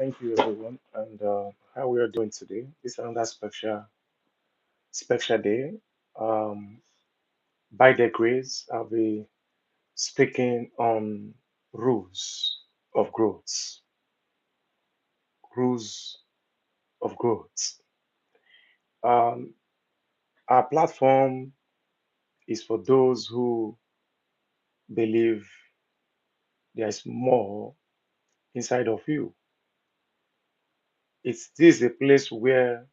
Thank you, everyone, and how we are doing today. It's another special day. Um, by the grace, I'll be speaking on rules of growth. Rules of growth. Um, our platform is for those who believe there's more inside of you. It's this is a place where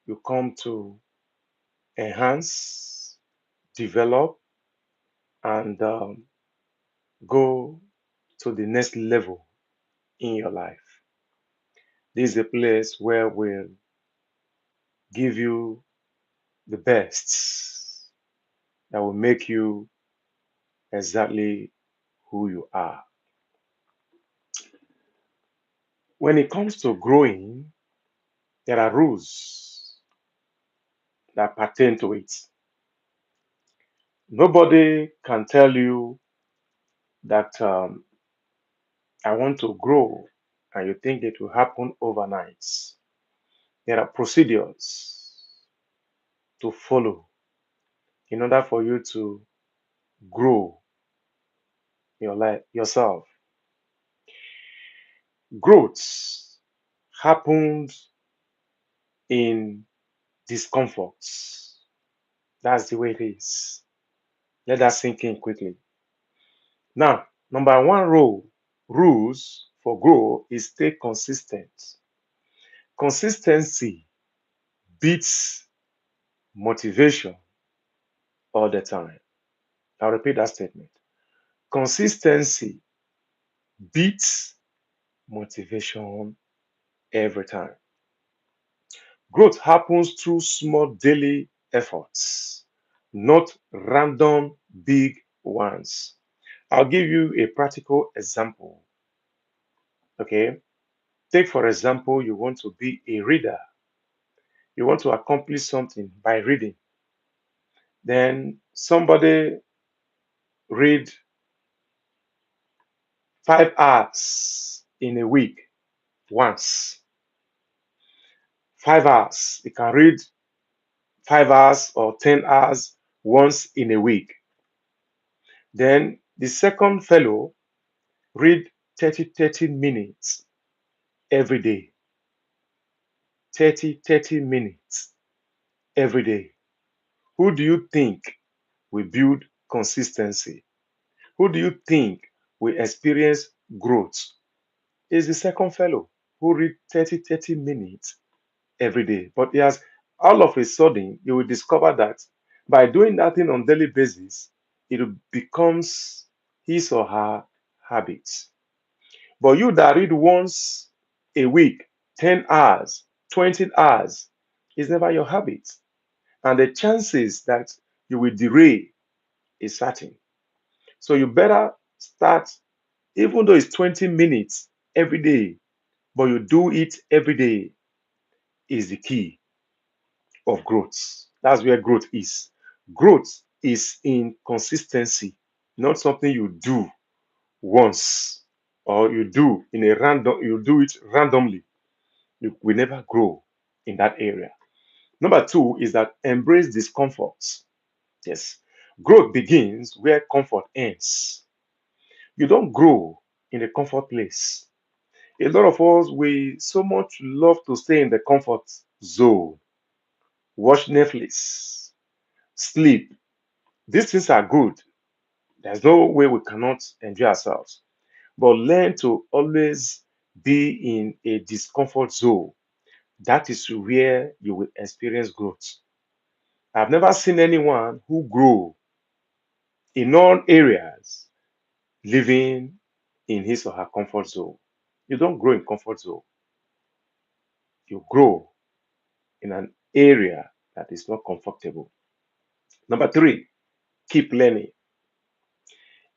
you come to enhance, develop, and go to the next level in your life. This is a place where we'll give you the best that will make you exactly who you are. When it comes to growing, there are rules that pertain to it. Nobody can tell you that I want to grow and you think it will happen overnight. There are procedures to follow in order for you to grow your life yourself. Growth happened in discomforts. That's the way it is. Let that sink in quickly. Now, number one rules for growth is stay consistent. Consistency beats motivation all the time. I'll repeat that statement. Consistency beats motivation every time. Growth happens through small daily efforts, not random big ones. I'll give you a practical example. Okay. Take, for example, you want to be a reader. You want to accomplish something by reading. Then somebody read 5 hours in a week once. 5 hours. You can read 5 hours or 10 hours once in a week. Then the second fellow read 30 minutes every day. 30 minutes every day. Who do you think will build consistency? Who do you think will experience growth? Is the second fellow who read 30 minutes every day. But yes, all of a sudden, you will discover that by doing that thing on daily basis, it becomes his or her habit. But you that read once a week, 10 hours, 20 hours, is never your habit. And the chances that you will derail is certain. So you better start, even though it's 20 minutes every day, but you do it every day is the key of growth. That's where growth is. Growth is in consistency, not something you do once or you do it randomly. You will never grow in that area. Number two is that embrace discomfort. Yes. Growth begins where comfort ends. You don't grow in a comfort place. A lot of us, we so much love to stay in the comfort zone, watch Netflix, sleep. These things are good. There's no way we cannot enjoy ourselves. But learn to always be in a discomfort zone. That is where you will experience growth. I've never seen anyone who grew in all areas living in his or her comfort zone. You don't grow in comfort zone. You grow in an area that is not comfortable. Number three, keep learning.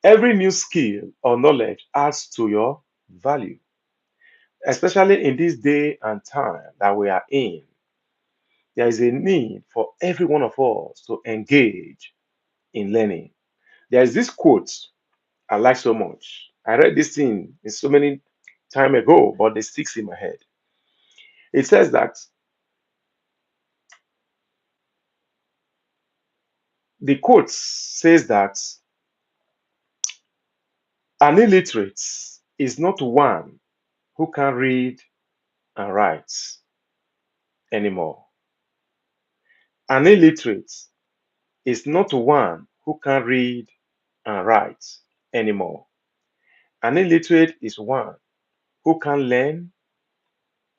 Every new skill or knowledge adds to your value, especially in this day and time that we are in. There is a need for every one of us to engage in learning. There is this quote I like so much. I read this thing in so many time ago, but it sticks in my head. It says that the quote says that an illiterate is not one who can read and write anymore. An illiterate is not one who can read and write anymore. An illiterate is one who can learn,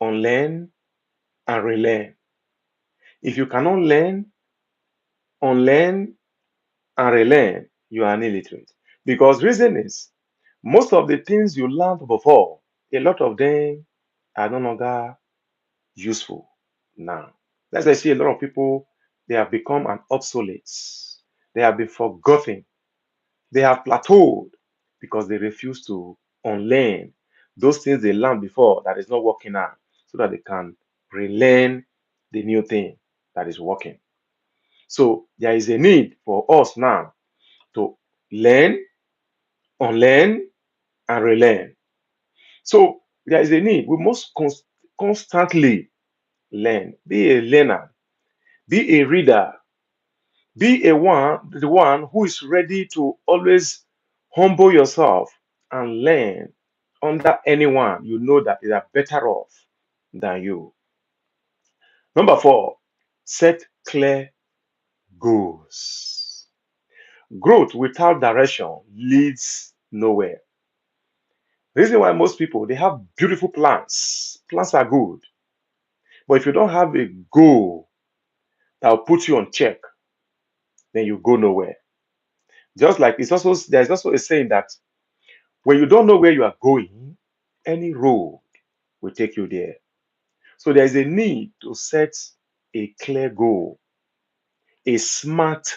unlearn, and relearn. If you cannot learn, unlearn, and relearn, you are an illiterate. Because reason is, most of the things you learned before, a lot of them are no longer useful now. That's why I see a lot of people, they have become an obsolete. They have been forgotten. They have plateaued because they refuse to unlearn those things they learned before that is not working out so that they can relearn the new thing that is working. So there is a need for us now to learn, unlearn, and relearn. So there is a need. We must constantly learn. Be a learner. Be a reader. Be the one who is ready to always humble yourself and learn under anyone you know that is better off than you. Number four, set clear goals. Growth without direction leads nowhere. The reason why most people they have beautiful plans. Plans are good, but if you don't have a goal that will put you on check, then you go nowhere. Just like there's also a saying that when you don't know where you are going, any road will take you there. So there is a need to set a clear goal, a smart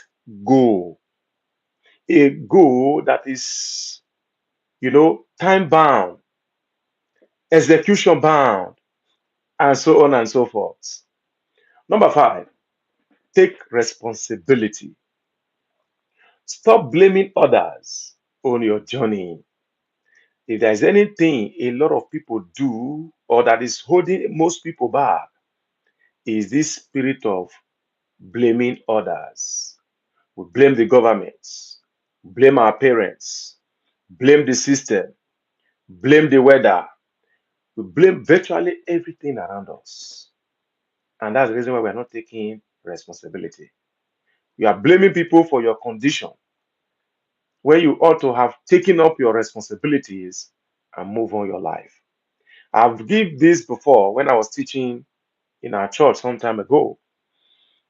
goal, a goal that is, time bound, execution bound, and so on and so forth. Number five, take responsibility. Stop blaming others on your journey. If there's anything a lot of people do or that is holding most people back, is this spirit of blaming others. We blame the government, blame our parents, blame the system, blame the weather. We blame virtually everything around us. And that's the reason why we're not taking responsibility. You are blaming people for your condition where you ought to have taken up your responsibilities and move on your life. I've given this before when I was teaching in our church some time ago.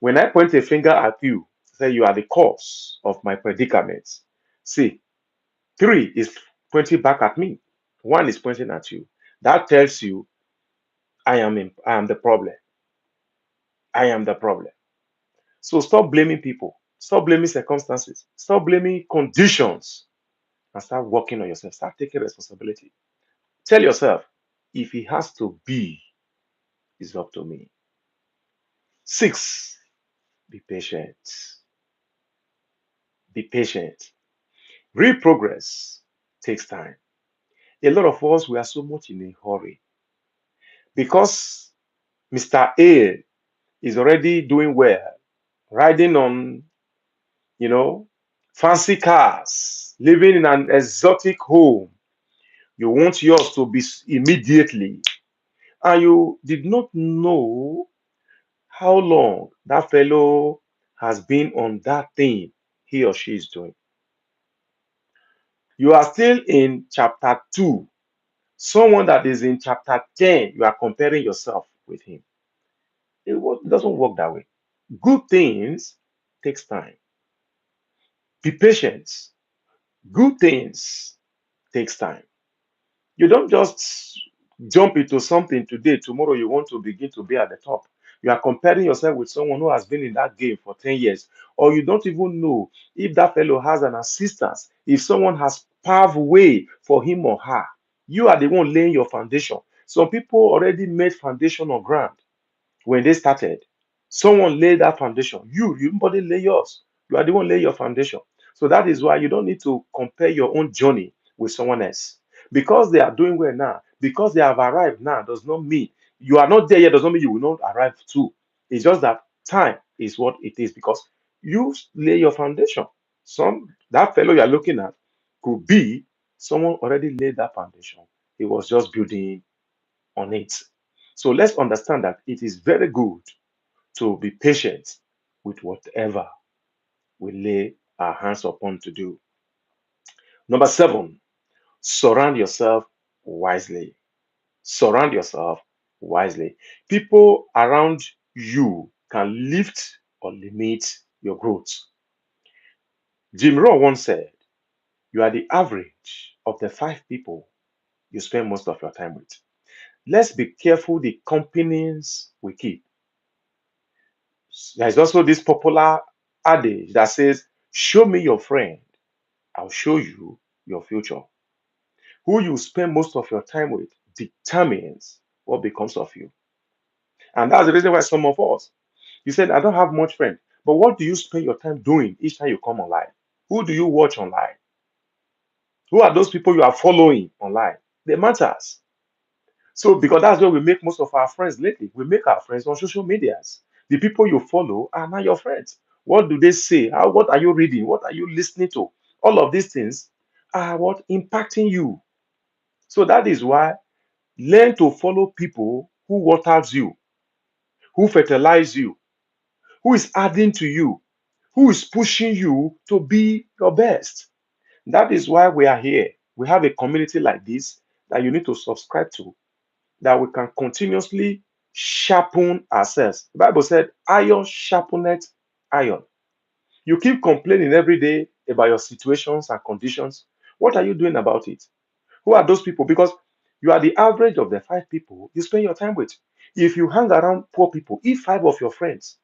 When I point a finger at you, say you are the cause of my predicament. See, three is pointing back at me. One is pointing at you. That tells you I am the problem. I am the problem. So stop blaming people. Stop blaming circumstances. Stop blaming conditions and start working on yourself. Start taking responsibility. Tell yourself, if it has to be, it's up to me. Six, be patient. Be patient. Real progress takes time. A lot of us, we are so much in a hurry because Mr. A is already doing well, riding on, you know, fancy cars, living in an exotic home. You want yours to be immediately, and you did not know how long that fellow has been on that thing he or she is doing. You are still in chapter 2. Someone that is in chapter 10, you are comparing yourself with him. It doesn't work that way. Good things takes time. Be patient. Good things takes time. You don't just jump into something today, tomorrow you want to begin to be at the top. You are comparing yourself with someone who has been in that game for 10 years, or you don't even know if that fellow has an assistance, if someone has paved way for him or her. You are the one laying your foundation. Some people already made foundation on ground when they started. Someone laid that foundation. You nobody lay yours. You are the one lay your foundation. So that is why you don't need to compare your own journey with someone else. Because they are doing well now, Because they have arrived now does not mean you are not there yet, does not mean you will not arrive too. It's just that time is what it is because you lay your foundation. That fellow you are looking at could be someone already laid that foundation. He was just building on it. So let's understand that it is very good to be patient with whatever we lay our hands upon to do. Number seven, surround yourself wisely. Surround yourself wisely. People around you can lift or limit your growth. Jim Rohn once said, you are the average of the five people you spend most of your time with. Let's be careful the companies we keep. There's also this popular adage that says, show me your friend, I'll show you your future. Who you spend most of your time with determines what becomes of you. And that's the reason why some of us, you said, I don't have much friends. But what do you spend your time doing each time you come online? Who do you watch online? Who are those people you are following online? They matters. So because that's where we make most of our friends lately. We make our friends on social medias. The people you follow are not your friends. What do they say? What are you reading? What are you listening to? All of these things are what impacting you. So that is why learn to follow people who waters you, who fertilize you, who is adding to you, who is pushing you to be your best. That is why we are here. We have a community like this that you need to subscribe to, that we can continuously sharpen ourselves. The Bible said, iron sharpeneth iron. You keep complaining every day about your situations and conditions. What are you doing about it? Who are those people? Because you are the average of the five people you spend your time with. If you hang around poor people, if five of your friends,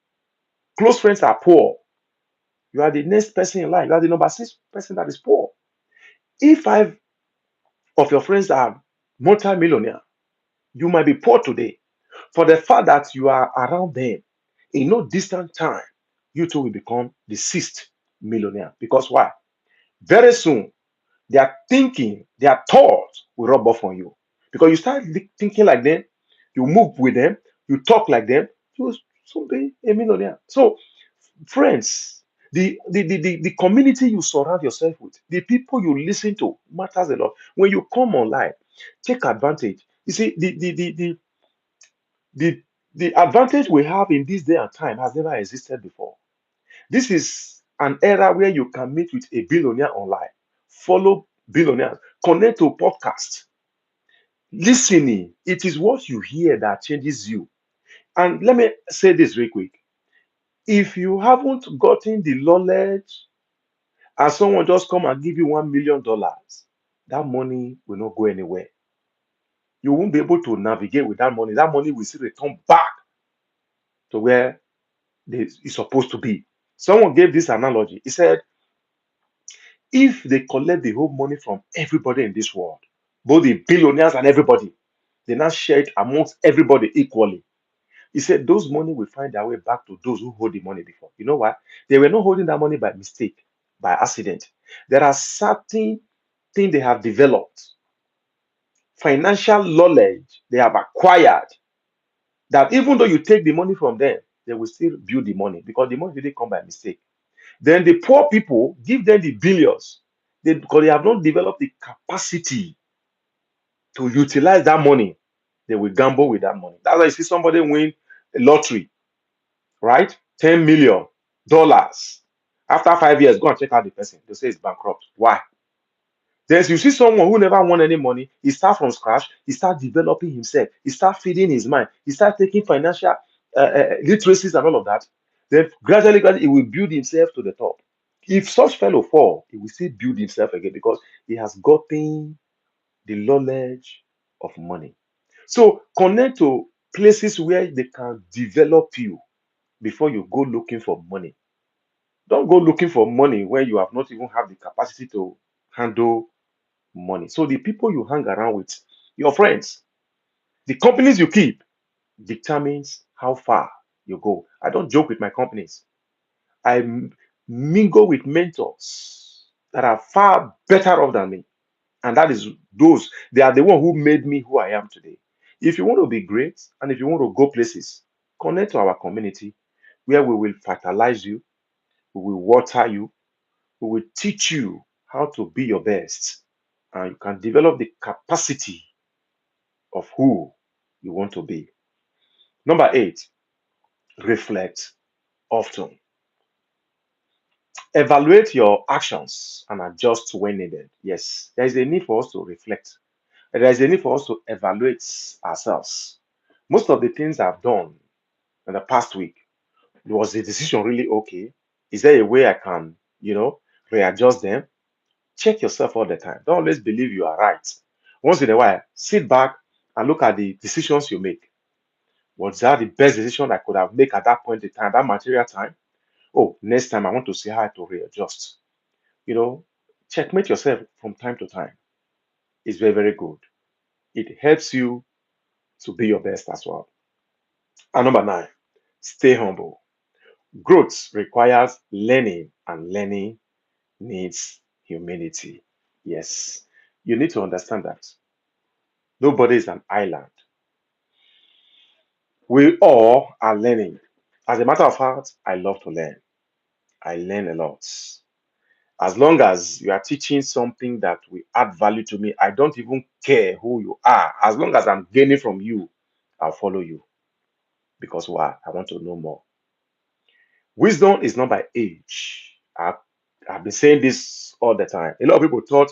close friends are poor, you are the next person in line. You are the number six person that is poor. If five of your friends are multi-millionaire, you might be poor today. For the fact that you are around them, in no distant time, you too will become the sixth millionaire. Because why? Very soon, their thinking, their thoughts will rub off on you. Because you start thinking like them, you move with them, you talk like them, you will soon be a millionaire. So friends, the community you surround yourself with, the people you listen to matters a lot. When you come online, take advantage. You see, the the advantage we have in this day and time has never existed before. This is an era where you can meet with a billionaire online, follow billionaires, connect to podcasts, listening. It is what you hear that changes you. And let me say this real quick. If you haven't gotten the knowledge and someone just come and give you $1 million, that money will not go anywhere. You won't be able to navigate with that money. That money will still return back to where it's supposed to be. Someone gave this analogy. He said, if they collect the whole money from everybody in this world, both the billionaires and everybody, they now share it amongst everybody equally. He said those money will find their way back to those who hold the money before. You know why? They were not holding that money by mistake, by accident. There are certain things they have developed, financial knowledge they have acquired, that even though you take the money from them, they will still build the money because the money didn't come by mistake. Then the poor people give them the billions because they have not developed the capacity to utilize that money. They will gamble with that money. That's why you see somebody win a lottery, right? $10 million. After 5 years, go and check out the person. They say it's bankrupt. Why? Then you see someone who never won any money, he start from scratch, he start developing himself, he start feeding his mind, he start taking financial literacies and all of that. Then gradually, he will build himself to the top. If such fellow fall, he will still build himself again because he has gotten the knowledge of money. So connect to places where they can develop you before you go looking for money. Don't go looking for money when you have not even have the capacity to handle money. So the people you hang around with, your friends, the companies you keep determines how far you go. I don't joke with my companies. I mingle with mentors that are far better off than me. And that is those, they are the one who made me who I am today. If you want to be great and if you want to go places, connect to our community where we will fertilize you, we will water you, we will teach you how to be your best. And you can develop the capacity of who you want to be. Number eight, reflect often. Evaluate your actions and adjust when needed. Yes, there is a need for us to reflect. There is a need for us to evaluate ourselves. Most of the things I've done in the past week, was the decision really okay? Is there a way I can, readjust them? Check yourself all the time. Don't always believe you are right. Once in a while, sit back and look at the decisions you make. Was that the best decision I could have made at that point in time, that material time? Oh, next time I want to see how to readjust. You know, checkmate yourself from time to time. It's very, very good. It helps you to be your best as well. And number nine, stay humble. Growth requires learning, and learning needs humility. Yes, you need to understand that nobody is an island. We all are learning. As a matter of fact, I love to learn. I learn a lot. As long as you are teaching something that will add value to me, I don't even care who you are. As long as I'm gaining from you, I'll follow you. Because why? I want to know more. Wisdom is not by age. I've been saying this all the time. A lot of people thought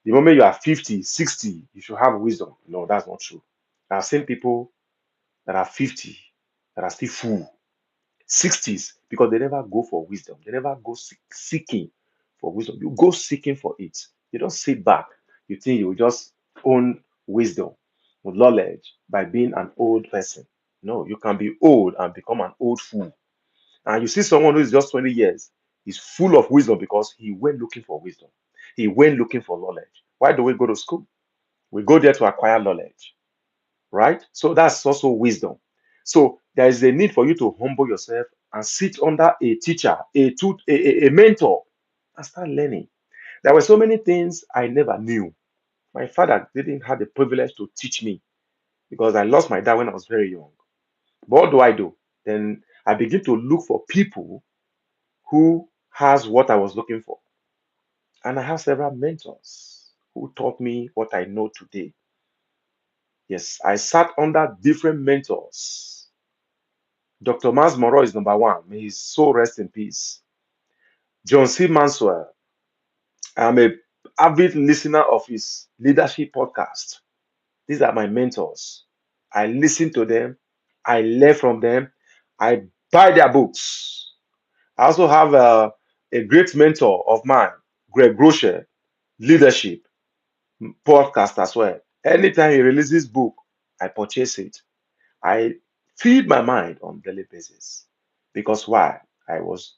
the moment you are 50, 60, you should have wisdom. No, that's not true. I've seen people that are 50 that are still full, 60s, because they never go for wisdom. They never go seeking for wisdom. You go seeking for it. You don't sit back. You think you will just own wisdom or knowledge by being an old person. No, you can be old and become an old fool. And you see someone who is just 20 years, is full of wisdom because he went looking for wisdom. He went looking for knowledge. Why do we go to school? We go there to acquire knowledge, right? So that's also wisdom. So there is a need for you to humble yourself and sit under a teacher, a mentor, and start learning. There were so many things I never knew. My father didn't have the privilege to teach me because I lost my dad when I was very young. But what do I do? Then I begin to look for people who has what I was looking for. And I have several mentors who taught me what I know today. Yes, I sat under different mentors. Dr. Miles Monroe is number one. May his soul rest in peace. John C. Manswell. I'm a avid listener of his leadership podcast. These are my mentors. I listen to them. I learn from them. I buy their books. I also have a great mentor of mine, Greg Groeschel, leadership podcast as well. Anytime he releases book, I purchase it. I feed my mind on daily basis. Because why? I was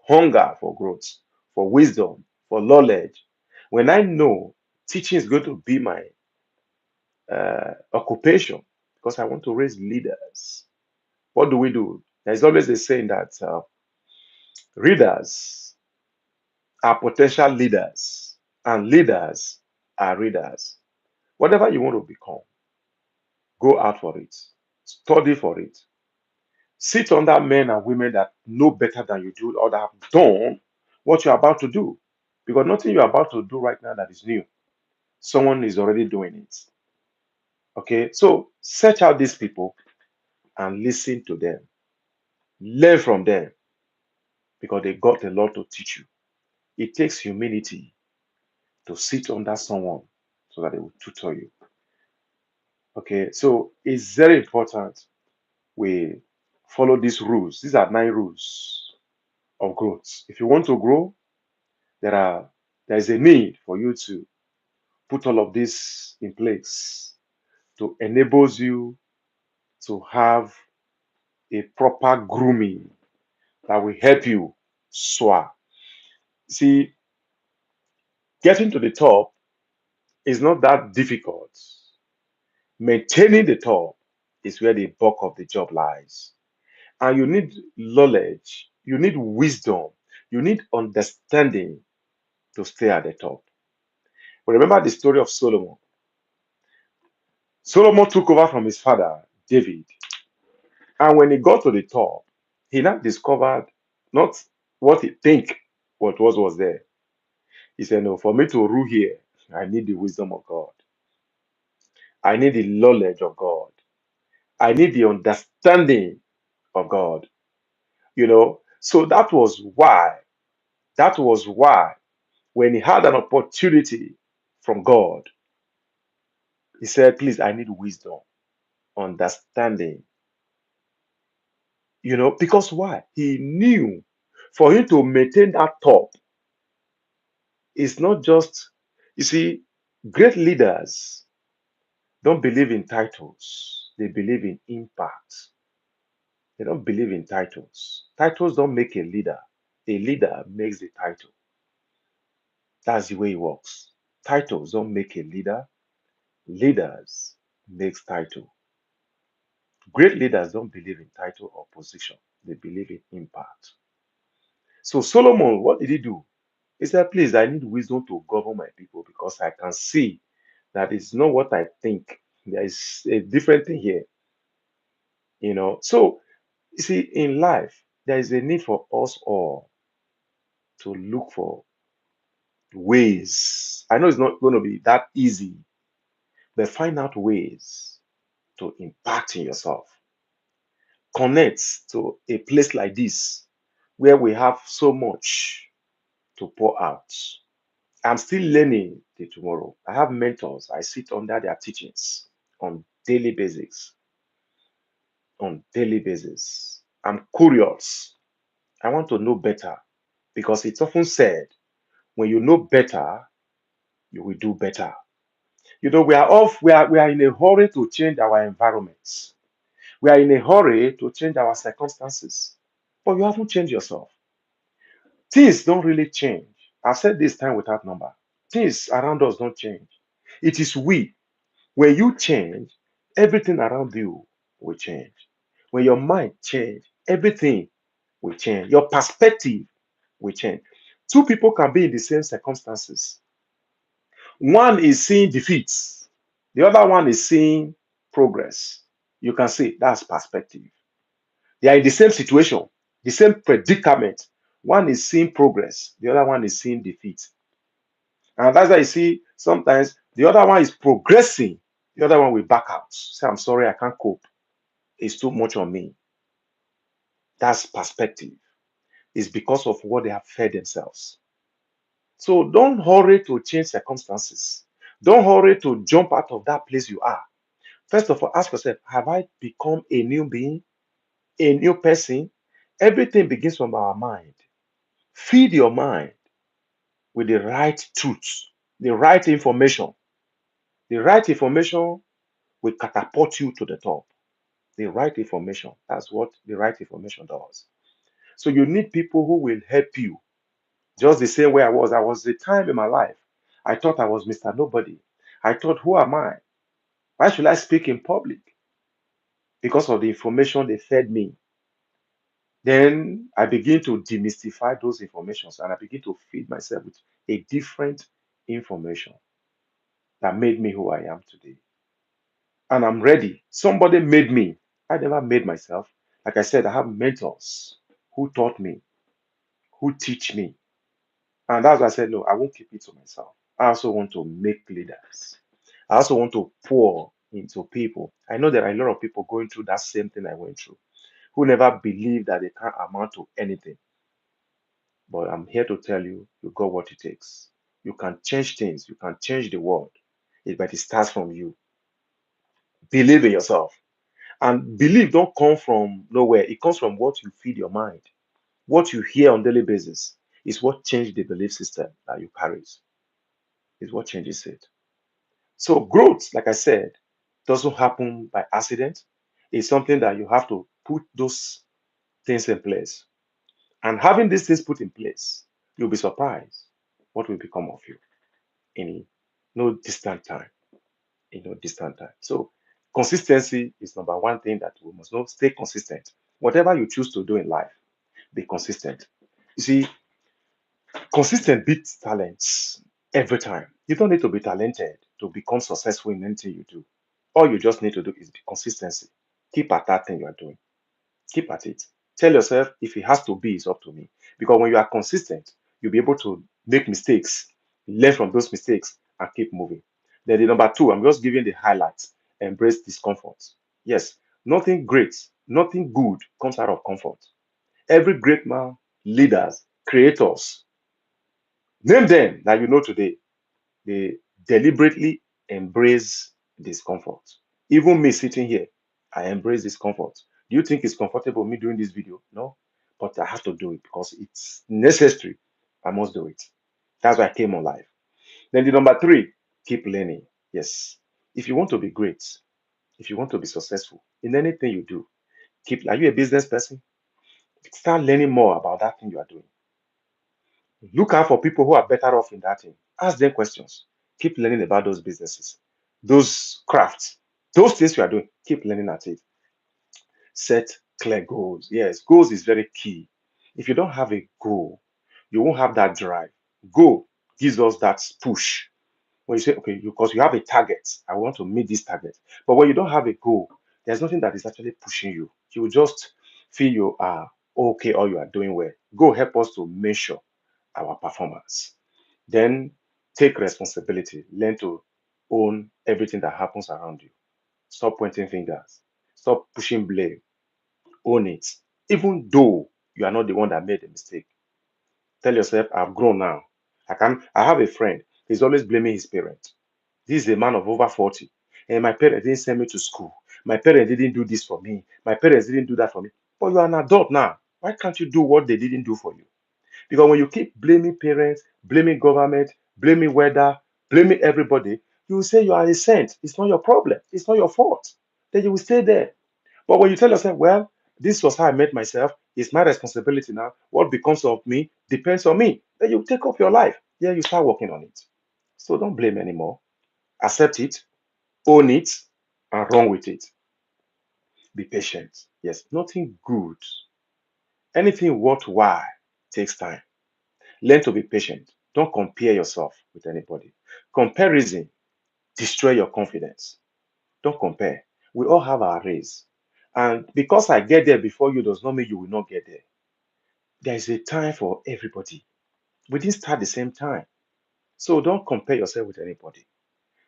hunger for growth, for wisdom, for knowledge. When I know teaching is going to be my occupation, because I want to raise leaders, what do we do? There's always a saying that readers are potential leaders, and leaders are readers. Whatever you want to become, go out for it, study for it, sit under men and women that know better than you do or that have done what you're about to do. Because nothing you're about to do right now that is new. Someone is already doing it. Okay, so search out these people and listen to them. Learn from them because they got a lot to teach you. It takes humility to sit under someone so that they will tutor you. Okay, so it's very important we follow these rules. These are 9 rules of growth. If you want to grow, there is a need for you to put all of this in place to enables you to have a proper grooming that will help you soar. See, getting to the top is not that difficult. Maintaining the top is where the bulk of the job lies. And you need knowledge, you need wisdom, you need understanding to stay at the top. We remember the story of Solomon. Solomon took over from his father, David. And when he got to the top, he now discovered not what he think what was there. He said, no, for me to rule here, I need the wisdom of God. I need the knowledge of God. I need the understanding of God. So that was why when he had an opportunity from God, he said, please, I need wisdom, understanding. Because why? He knew for him to maintain that top, it's not just, you see, great leaders don't believe in titles, they believe in impact. They don't believe in titles. Titles don't make a leader. A leader makes the title. That's the way it works. Titles don't make a leader. Leaders makes title. Great leaders don't believe in title or position. They believe in impact. So Solomon, what did he do? He said, please, I need wisdom to govern my people because I can see that it's not what I think. There is a different thing here. So, you see, in life, there is a need for us all to look for ways. I know it's not going to be that easy, but find out ways to impact in yourself. Connect to a place like this where we have so much to pour out. I'm still learning till tomorrow. I have mentors. I sit under their teachings on daily basis. On daily basis. I'm curious. I want to know better because it's often said, when you know better, you will do better. We are in a hurry to change our environments. We are in a hurry to change our circumstances. But you haven't changed yourself. Things don't really change. I've said this time without number. Things around us don't change. It is we. When you change, everything around you will change. When your mind change, everything will change. Your perspective will change. Two people can be in the same circumstances. One is seeing defeats, the other one is seeing progress. You can see that's perspective. They are in the same situation, the same predicament. One is seeing progress, the other one is seeing defeat. And that's why you see sometimes the other one is progressing, the other one will back out. Say, I'm sorry, I can't cope. It's too much on me. That's perspective. It's because of what they have fed themselves. So don't hurry to change circumstances. Don't hurry to jump out of that place you are. First of all, ask yourself, have I become a new being, a new person? Everything begins from our mind. Feed your mind with the right truth, the right information. The right information will catapult you to the top. The right information. That's what the right information does. So you need people who will help you. Just the same way I was. I was the time in my life. I thought I was Mr. Nobody. I thought, who am I? Why should I speak in public? Because of the information they fed me. Then I begin to demystify those informations and I begin to feed myself with a different information that made me who I am today. And I'm ready. Somebody made me. I never made myself. Like I said, I have mentors who taught me, who teach me. And that's why I said, no, I won't keep it to myself. I also want to make leaders. I also want to pour into people. I know there are a lot of people going through that same thing I went through, who never believed that they can't amount to anything. But I'm here to tell you, you got what it takes. You can change things. You can change the world. But it starts from you. Believe in yourself. And belief don't come from nowhere. It comes from what you feed your mind. What you hear on daily basis is what changes the belief system that you carry. Is what changes it. So growth, like I said, doesn't happen by accident. It's something that you have to put those things in place. And having these things put in place, you'll be surprised what will become of you in no distant time. In no distant time. So consistency is number one thing that we must know. Stay consistent. Whatever you choose to do in life, be consistent. You see, consistent beats talents. every time. You don't need to be talented to become successful in anything you do. All you just need to do is be consistency. Keep at that thing you are doing. Keep at it. Tell yourself if it has to be, it's up to me. Because when you are consistent, you'll be able to make mistakes, learn from those mistakes, and keep moving. Then the number two, I'm just giving the highlights. Embrace discomfort. Yes, nothing great, nothing good comes out of comfort. Every great man, leaders, creators, name them that you know today, they deliberately embrace discomfort. Even me sitting here, I embrace discomfort. Do you think it's comfortable me doing this video? No, but I have to do it because it's necessary. I must do it. That's why I came on live. Then the number three, keep learning. Yes, if you want to be great, if you want to be successful in anything you do, keep. Are you a business person? Start learning more about that thing you are doing. Look out for people who are better off in that thing. Ask them questions. Keep learning about those businesses, those crafts, those things you are doing. Keep learning at it. Set clear goals. Yes, goals is very key. If you don't have a goal, you won't have that drive. Goal gives us that push. When you say, okay, because you have a target, I want to meet this target. But when you don't have a goal, there's nothing that is actually pushing you. You will just feel you are okay or you are doing well. Go help us to measure our performance. Then take responsibility. Learn to own everything that happens around you. Stop pointing fingers. Stop pushing blame. Own it. Even though you are not the one that made the mistake. Tell yourself, I've grown now. I have a friend. He's always blaming his parents. This is a man of over 40. And my parents didn't send me to school. My parents didn't do this for me. My parents didn't do that for me. But you are an adult now. Why can't you do what they didn't do for you? Because when you keep blaming parents, blaming government, blaming weather, blaming everybody, you will say you are a saint. It's not your problem. It's not your fault. Then you will stay there. But when you tell yourself, well, this was how I met myself, it's my responsibility now. What becomes of me depends on me. Then you take up your life. Yeah, you start working on it. So don't blame anymore. Accept it, own it, and run with it. Be patient. Yes, nothing good, anything worthwhile takes time. Learn to be patient. Don't compare yourself with anybody. Comparison destroy your confidence. Don't compare. We all have our race. And because I get there before you does not mean you will not get there. There is a time for everybody. We didn't start the same time. So don't compare yourself with anybody.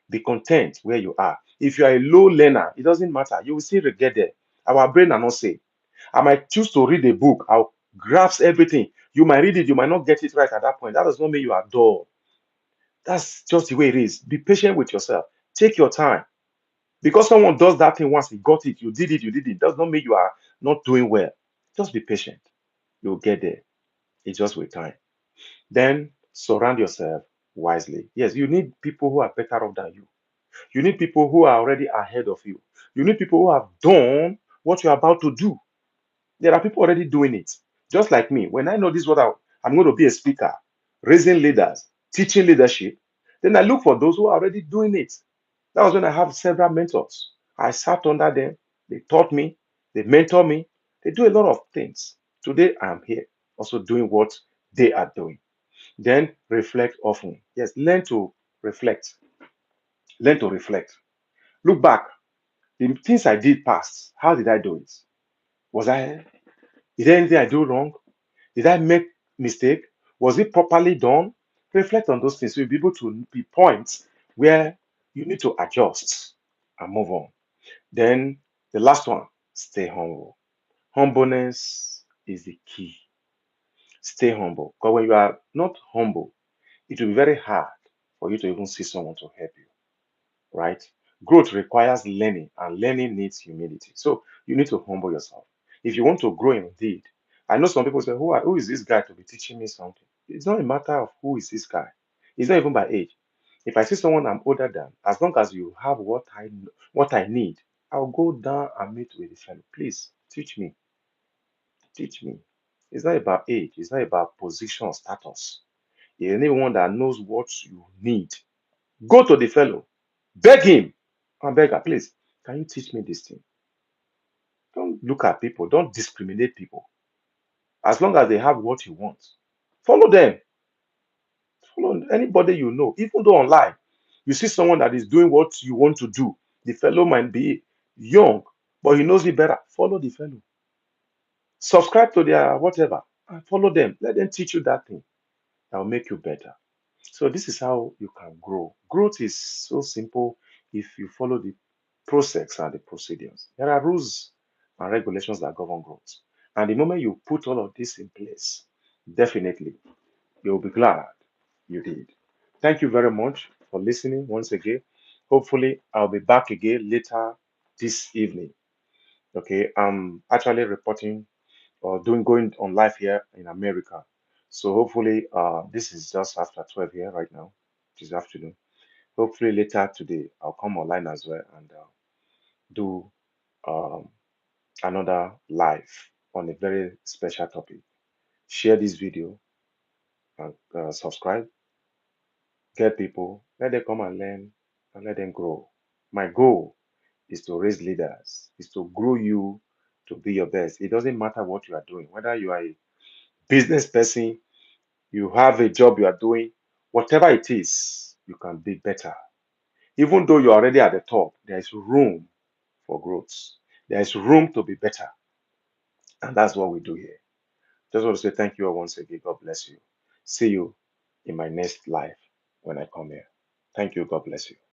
Be content where you are. If you are a low learner, it doesn't matter. You will still get there. Our brain are not safe. I might choose to read a book. I'll grasp everything. You might read it, you might not get it right at that point. That does not mean you are dull. That's just the way it is. Be patient with yourself. Take your time. Because someone does that thing once, he got it, you did it. Does not mean you are not doing well. Just be patient. You'll get there. It's just with time. Then surround yourself wisely. Yes, you need people who are better off than you. You need people who are already ahead of you. You need people who have done what you're about to do. There are people already doing it. Just like me. When I know this is what I'm going to be a speaker, raising leaders, teaching leadership, then I look for those who are already doing it. That was when I have several mentors. I sat under them. They taught me. They mentor me. They do a lot of things. Today I am here also doing what they are doing. Then reflect often. Yes, learn to reflect. Learn to reflect. Look back. The things I did past, how did I do it? Was I, is there anything I do wrong? Did I make mistake? Was it properly done? Reflect on those things. So you'll be able to be points where you need to adjust and move on. Then the last one, stay humble. Humbleness is the key. Stay humble. Because when you are not humble, it will be very hard for you to even see someone to help you, right? Growth requires learning, and learning needs humility. So you need to humble yourself. If you want to grow indeed, I know some people say, who is this guy to be teaching me something? It's not a matter of who is this guy. It's not even by age. If I see someone I'm older than, as long as you have what I need, I'll go down and meet with the fellow. Please teach me. Teach me. It's not about age. It's not about position or status. Anyone that knows what you need, go to the fellow, beg him, and beg her, please, can you teach me this thing? Don't look at people, don't discriminate people. As long as they have what you want, follow them. Follow anybody you know, even though online, you see someone that is doing what you want to do. The fellow might be young, but he knows it better. Follow the fellow. Subscribe to their whatever and follow them. Let them teach you that thing that will make you better. So this is how you can grow. Growth is so simple if you follow the process and the procedures. There are rules and regulations that govern growth. And the moment you put all of this in place, definitely you'll be glad you did. Thank you very much for listening once again. Hopefully, I'll be back again later this evening. Okay, I'm actually reporting or doing going on live here in America. So hopefully, this is just after 12 here right now, this afternoon. Hopefully later today, I'll come online as well and do um, another live on a very special topic. Share this video and subscribe. Get people, let them come and learn and let them grow. My goal is to raise leaders, is to grow you to be your best. It doesn't matter what you are doing, whether you are a business person, you have a job you are doing, whatever it is, you can be better. Even though you're already at the top, there is room for growth. There is room to be better. And that's what we do here. Just want to say thank you all once again. God bless you. See you in my next life when I come here. Thank you. God bless you.